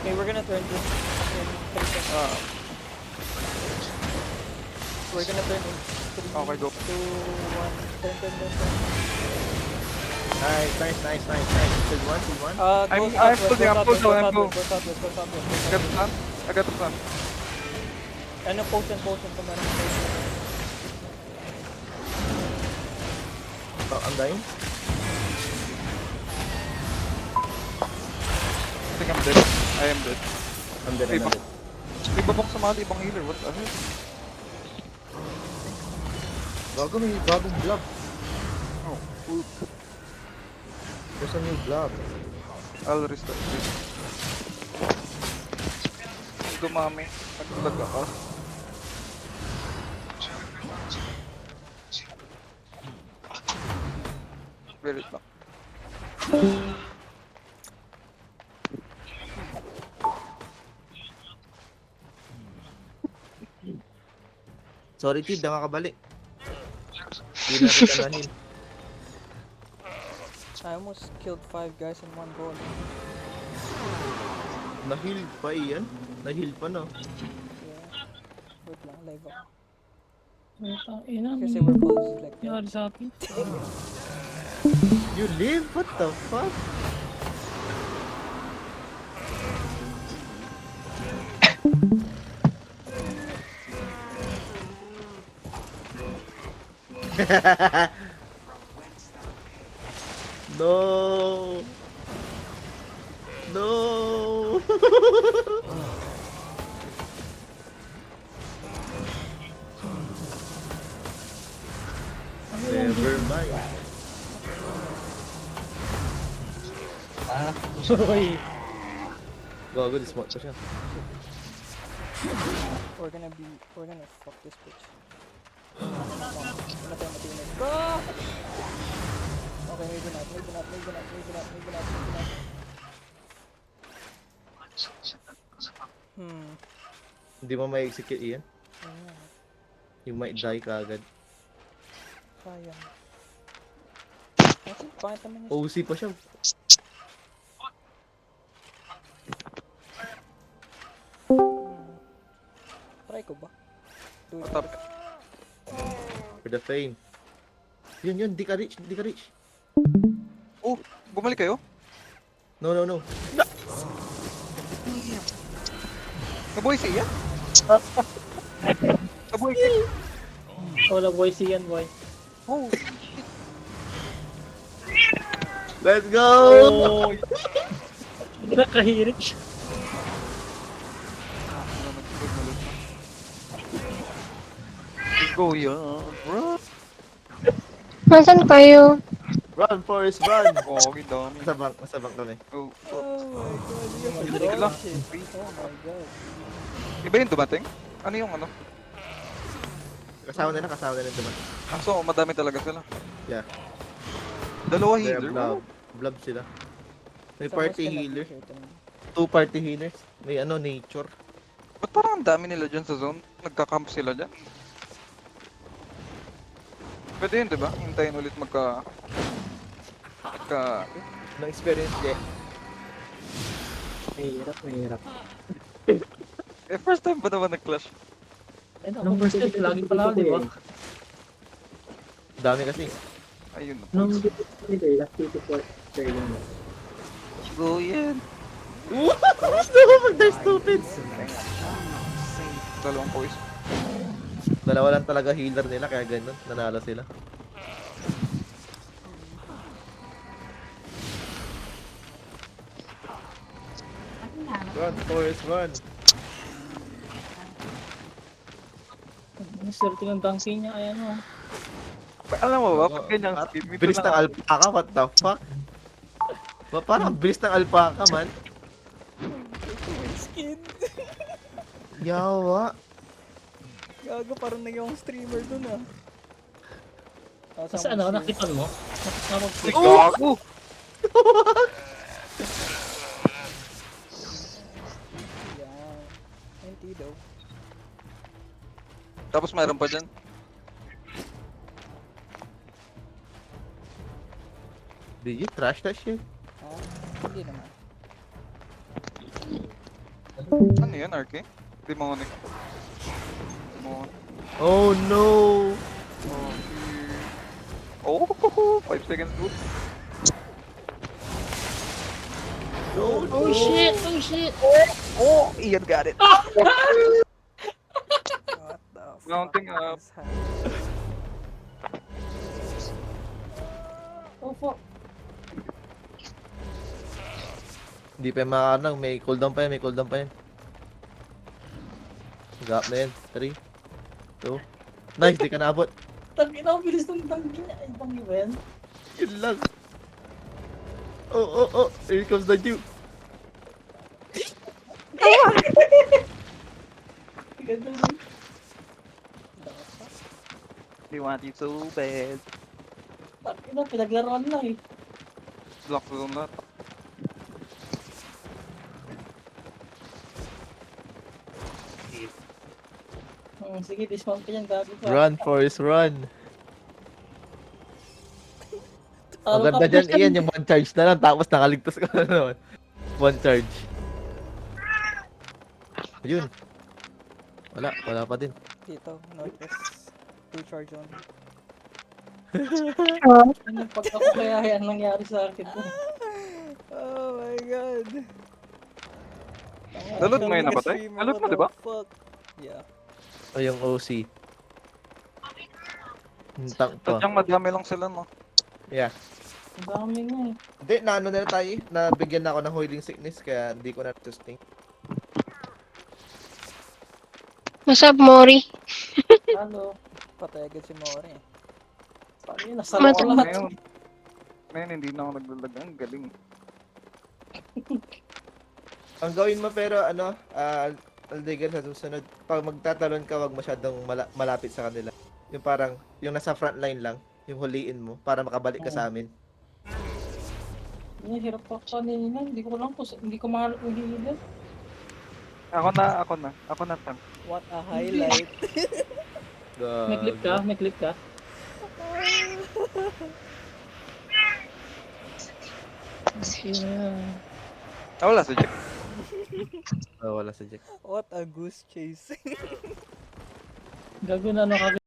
Okay, we're gonna turn this in 3 seconds. We're gonna turn in 3, Okay, go. 2, 1. Turn. Nice. Still one. Go I'm southwest, pulling, I'm go pulling, I'm southwest. I got the stun. I got the stun. Ano, potion, kumain ng potion. Oh, I'm dying. I think I'm dead. I am dead. I'm dead. Iba bang sumali, ibang healer? What the hell? Gago, may bagong blob. Oh, poop. There's a new blob. I'll restart this. Dumami. Naglag ako. Wait lang. Sorry, Tid, nakakabalik. Hindi na kita na-heal. I almost killed 5 guys in one go. Na-heal pa iyan? Na-heal pa, no? Yeah. Wait lang, live ako. Ina, Kasi we're close like that. nangyari sa akin. You live? What the fuck? No. No. Never mind. Sorry. Gago, dismount pa siya. We're gonna fuck this bitch. Wala tayong matinig. Go! Okay, maybe not. Hindi mo ma-execute iyan? Ayan, You might die kaagad. sayang. Kasi pangit naman yung OC pa siya. Try ko ba? Do it. Top. For the fame. Yun, di ka reach. Oh, bumalik kayo? No. Nabuhay siya? Nabuhay siya? Wala boy si yan boy. Oh, Let's go! Oh! Nakahirit siya. let's go, yeah, bro. Nasaan kayo? Run, Forrest, run! Oh, okay, dami. Nasa bank kami. Oh, Oh my god, you have Hindi lang. shit. Oh my god. Iba yung dumating? Ano yung ano? Kasama nila naman. So, madami talaga sila. Yeah. Dalawa They're healer. blob. Blob sila. May Someone's party gonna healer. be here tonight. 2 party healers. May nature. Ba't parang ang dami nila dyan sa zone? Nagka-camp sila dyan? Pwede yun, diba? Hintayin ulit magka... Na-experience niya. Mahirap. Eh, first time ba naman nag-clash? Nung first time, lagi pala, di ba? Dami kasi. Ayun. Nung last 2 to 4, Let's go yan. Gusto mo pag they're stupid. Dalawang boys. Dalawa lang talaga healer nila kaya ganun. Nanalo sila. Run, Forrest, run! Ang swerte ng donkey niya, ayan o. Alam mo ba, pag ganyang speed, may Bilis ng alpaca, what the fuck? Parang bilis ng alpaca, man. Skin. Yawa. Gago, parang naging streamer dun ah. Kasi ano, nakita mo? Ay, gago! Yan. Hindi daw. Tapos mayroon pa dyan. Did you trash that shit? Ah, hindi naman. Ano yan, RK? Demonic. Demonic. Oh no! Oh, 5 seconds good. Oh shit! Oh shit! Oh, Ian got it. What the Mounting fuck up. is happening? Oh fuck! Hindi pa makanang, may cooldown pa yan, may cooldown pa yan. Gap na yan. 3, 2. Nice, di ka naabot. Tangin na, bilis ng tangki niya. Ay, tangki ba yan? Yun lang. Oh. Here comes the Jew. Ganda rin. They want you so bad. Tangin na, pinaglaruan lang eh. Block zone lahat. Sige, dismount ka yan, gabi pa. Run, Forrest, run. Ang Talo ganda ka, dyan, Forrest. Ian, yung one charge na lang, tapos nakaligtas ka na naman. One charge. Ayun. Wala pa din. Dito, northwest. 2 charge on. Oh, Ano yung pag ako kaya yan nangyari sa akin? Oh my god. Dalot mo yun napatay? Dalot mo, diba? Fuck. Yeah. O yung OC. Yung tank pa. Sadyang madami lang sila, no? Yeah. Ang dami nga eh. Hindi, naano na tayo. Nabigyan na ako ng holding sickness, kaya hindi ko na testing. what's up, Mori? Halo. Patay agad si Mori. Paano yun? Nasalo ko lahat. Ngayon, hindi na ako naglalag. Ang galing. Ang gawin mo pero Aldegan, sa susunod, pag magtatalon ka, wag masyadong malapit sa kanila. Yung parang, yung nasa front line lang, yung huliin mo, para makabalik ka sa amin. Hirap ako kanina. Hindi ko lang po. Hindi ko mahalap yung healer. Ako na tank. What a highlight. May clip ka? May clip ka? Yeah. Wala sa Jack. Oh, wala sa Jack. What a goose chase. Gago na ano